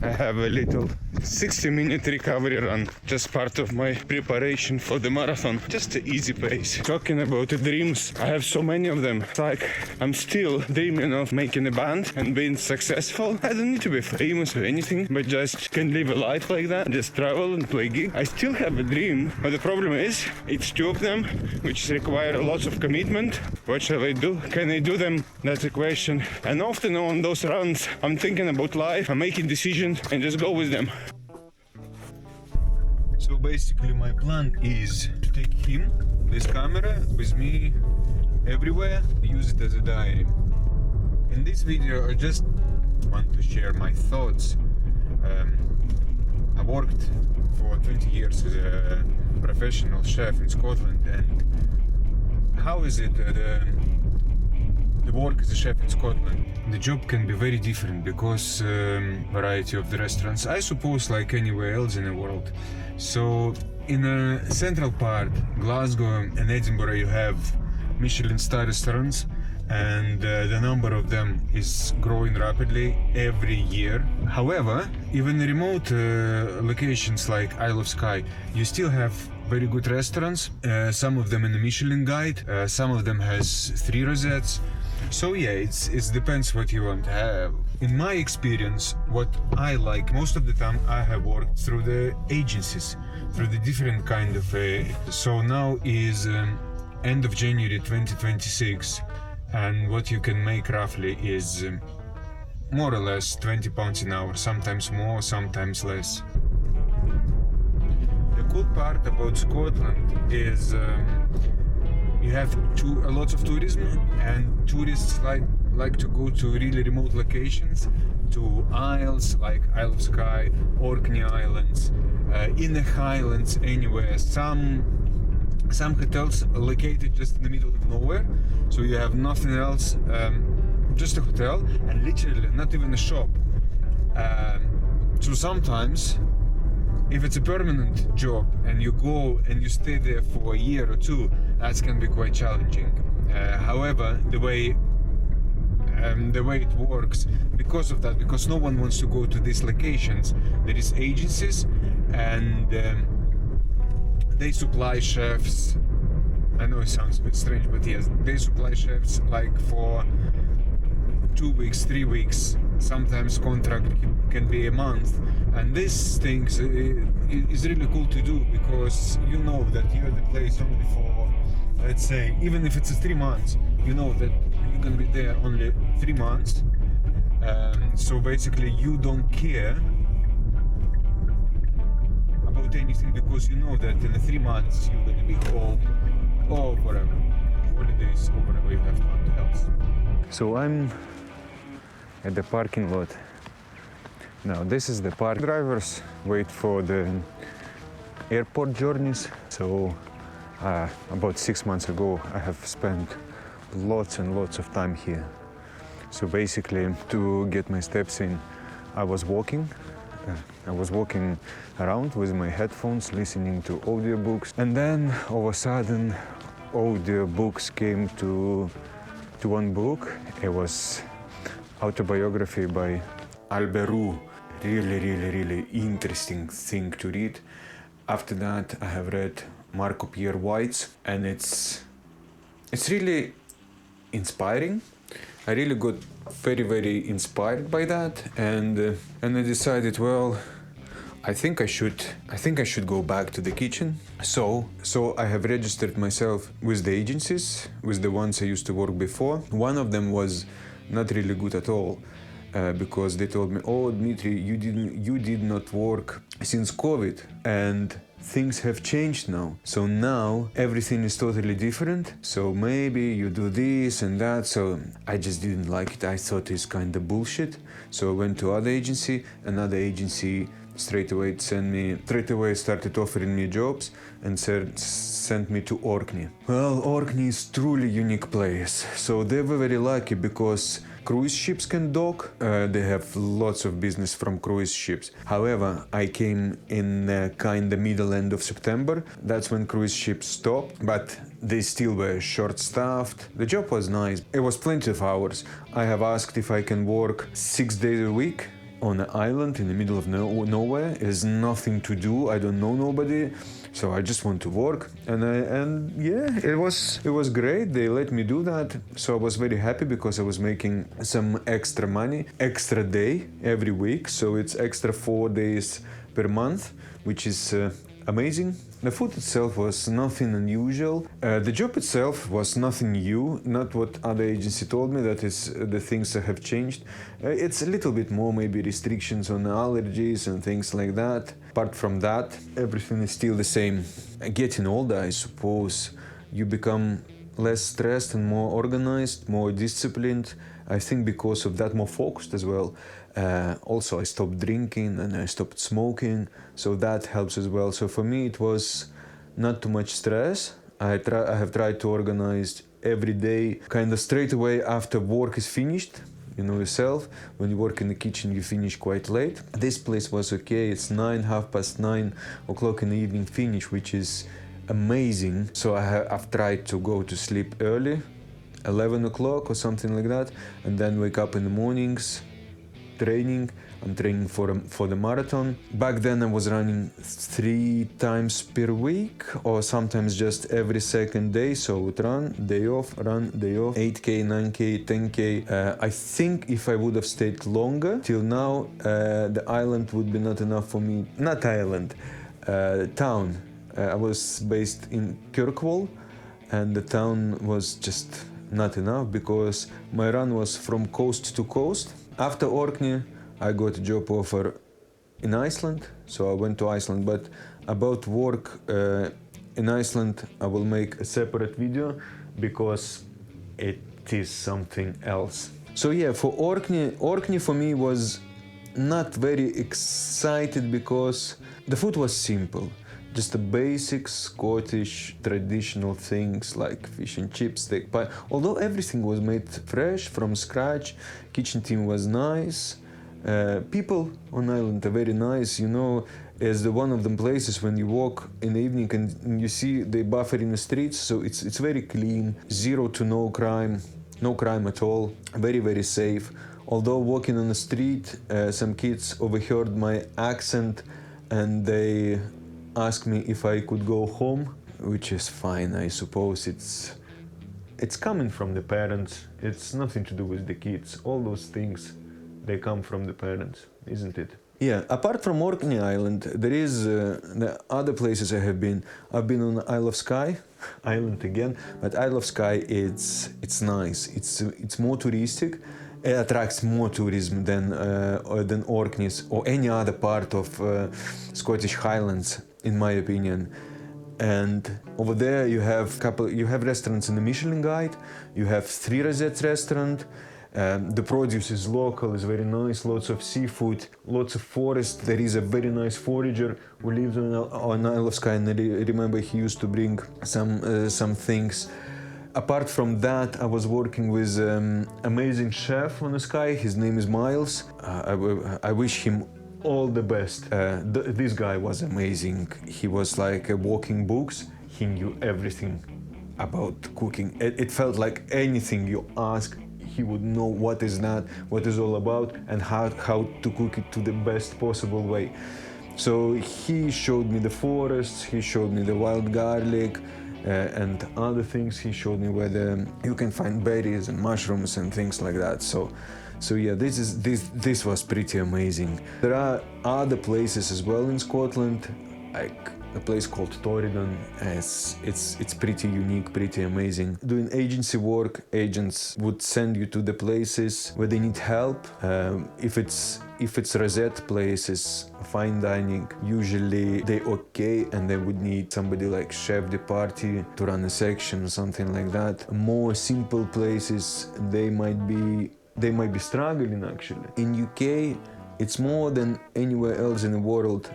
I have a little 60-minute recovery run, just part of my preparation for the marathon. Just an easy pace. Talking about the dreams, I have so many of them. It's like I'm still dreaming of making a band and being successful. I don't need to be famous or anything, but just can live a life like that, just travel and play gigs. I still have a dream, but the problem is it's two of them, which require lots of commitment. What shall I do? Can I do them? That's the question. And often on those runs, I'm thinking about life, I'm making decisions and just go with them. So basically my plan is to take him, this camera, with me everywhere, use it as a diary. In this video I just want to share my thoughts. I worked for 20 years as a professional chef in Scotland, and how is it the work as a chef in Scotland? The job can be very different because variety of the restaurants, I suppose, like anywhere else in the world. So in a central part, Glasgow and Edinburgh, you have Michelin star restaurants, and the number of them is growing rapidly every year. However, even in remote locations like Isle of Skye, you still have very good restaurants, some of them in the Michelin guide, some of them has 3 rosettes. So yeah, it depends what you want to have. In my experience, what I like most of the time, I have worked through the agencies, through the different kind of so now is end of January 2026, and what you can make roughly is more or less 20 pounds an hour, sometimes more, sometimes less. The cool part about Scotland is you have a lot of tourism, and tourists like to go to really remote locations, to isles like Isle of Skye, Orkney Islands, in the Highlands, anywhere. Some hotels are located just in the middle of nowhere, so you have nothing else, just a hotel and literally not even a shop. So sometimes, if it's a permanent job and you go and you stay there for a year or two, that can be quite challenging. However, the way it works, because of that, because no one wants to go to these locations, there is agencies, and they supply chefs. I know it sounds a bit strange, but yes, they supply chefs like for 2 weeks, 3 weeks. Sometimes contract can be a month, and these things is really cool to do, because you know that you're the place only for, let's say, even if it's 3 months, you know that you're gonna be there only 3 months. So basically you don't care about anything, because you know that in the 3 months you're gonna be home or whatever, holidays or whatever you have planned else. So I'm at the parking lot. Now this is the park. Drivers wait for the airport journeys. So about 6 months ago I have spent lots and lots of time here. So basically, to get my steps in, I was walking around with my headphones, listening to audiobooks, and then all of a sudden audiobooks came to one book. It was autobiography by Alberu. Really interesting thing to read. After that I have read Marco Pierre White's, and it's really inspiring. I really got very inspired by that, and I decided, well, I think I should go back to the kitchen. So I have registered myself with the agencies, with the ones I used to work before. One of them was not really good at all, because they told me, "Oh, Dmitry, you did not work since COVID, and things have changed now. So now everything is totally different. So maybe you do this and that." So I just didn't like it. I thought it's kind of bullshit. So I went to another agency. Another agency straight away started offering me jobs and sent me to Orkney. Well, Orkney is truly unique place. So they were very lucky, because cruise ships can dock. They have lots of business from cruise ships. However, I came in kind of middle end of September. That's when cruise ships stopped, but they still were short-staffed. The job was nice. It was plenty of hours. I have asked if I can work 6 days a week on an island in the middle of nowhere. There's nothing to do. I don't know nobody, so I just want to work. And yeah, it was great. They let me do that, so I was very happy because I was making some extra money, extra day every week. So it's extra 4 days per month, which is amazing. The food itself was nothing unusual. The job itself was nothing new, not what other agency told me, that is the things that have changed. It's a little bit more maybe restrictions on allergies and things like that. Apart from that, everything is still the same. Getting older, I suppose, you become less stressed and more organized, more disciplined. I think because of that, more focused as well. Also, I stopped drinking and I stopped smoking, so that helps as well. So for me, it was not too much stress. I have tried to organize every day, kind of straight away after work is finished. You know yourself, when you work in the kitchen, you finish quite late. This place was okay. It's 9:30 o'clock in the evening finish, which is amazing. So I've tried to go to sleep early, 11 o'clock or something like that, and then wake up in the mornings, training. I'm training for the marathon. Back then I was running 3 times per week, or sometimes just every second day. So I would run, day off, run, day off, 8K, 9K, 10K. I think if I would have stayed longer, till now, the island would be not enough for me. Not island, town. I was based in Kirkwall, and the town was just not enough because my run was from coast to coast. After Orkney, I got a job offer in Iceland, so I went to Iceland. But about work in Iceland, I will make a separate video because it is something else. So yeah, for Orkney for me was not very excited because the food was simple. Just the basic Scottish traditional things like fish and chips, steak pie. Although everything was made fresh from scratch, kitchen team was nice. People on island are very nice. You know, as the one of them places when you walk in the evening and you see they buffer in the streets, so it's very clean, zero to no crime at all, very very safe. Although walking on the street, some kids overheard my accent and they asked me if I could go home, which is fine, I suppose. It's coming from the parents. It's nothing to do with the kids. All those things, they come from the parents, isn't it? Yeah, apart from Orkney Island, there is the other places I have been. I've been on Isle of Skye, island again, but Isle of Skye, it's nice. It's more touristic. It attracts more tourism than Orkneys or any other part of Scottish Highlands, in my opinion. And over there you have restaurants in the Michelin Guide. You have 3 Rosettes restaurant. The produce is local, is very nice, lots of seafood, lots of forest. There is a very nice forager who lives on Isle of Skye, and I remember he used to bring some things. Apart from that, I was working with amazing chef on the Skye. His name is Miles. I wish him all the best. This guy was amazing. He was like a walking books. He knew everything about cooking. It felt like anything you ask, he would know what is that, what is all about, and how to cook it to the best possible way. So he showed me the forests, he showed me the wild garlic, and other things. He showed me where you can find berries and mushrooms and things like that. So yeah, this was pretty amazing. There are other places as well in Scotland, like a place called Torridon. It's pretty unique, pretty amazing. Doing agency work, agents would send you to the places where they need help. If it's Rosette places, fine dining, usually they okay, and they would need somebody like chef de partie to run a section or something like that. More simple places, they might be struggling actually. In UK, it's more than anywhere else in the world.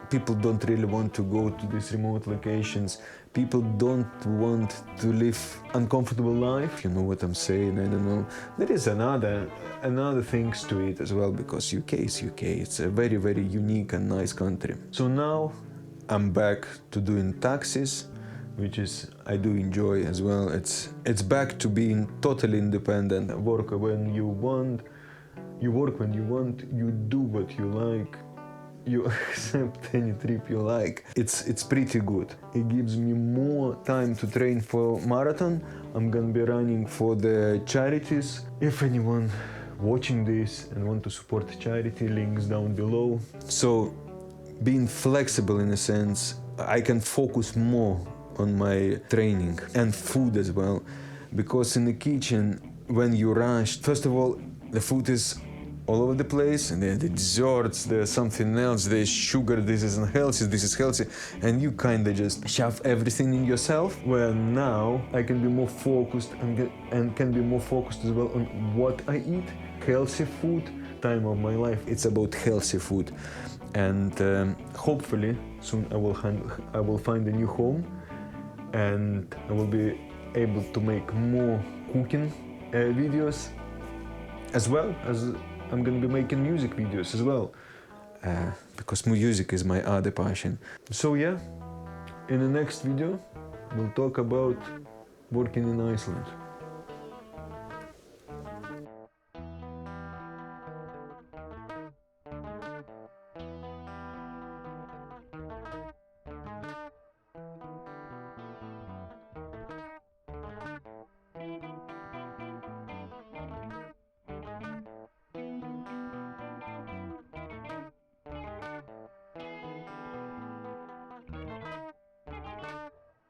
People don't really want to go to these remote locations. People don't want to live uncomfortable life. You know what I'm saying? I don't know. There is another things to it as well, because UK is UK. It's a very, very unique and nice country. So now I'm back to doing taxis, which is I do enjoy as well. It's back to being totally independent. Work when you want. You work when you want, you do what you like, you accept any trip you like. It's pretty good. It gives me more time to train for marathon. I'm gonna be running for the charities. If anyone watching this and want to support charity, links down below. So being flexible in a sense, I can focus more on my training and food as well, because in the kitchen when you rush, first of all, the food is all over the place, and then the desserts, there's something else, there's sugar, this isn't healthy, this is healthy, and you kind of just shove everything in yourself. Where now I can be more focused and can be more focused as well on what I eat. Healthy food, time of my life, it's about healthy food. And hopefully soon I will find a new home, and I will be able to make more cooking videos, as well as I'm gonna be making music videos as well, because music is my other passion. So yeah, in the next video we'll talk about working in Iceland.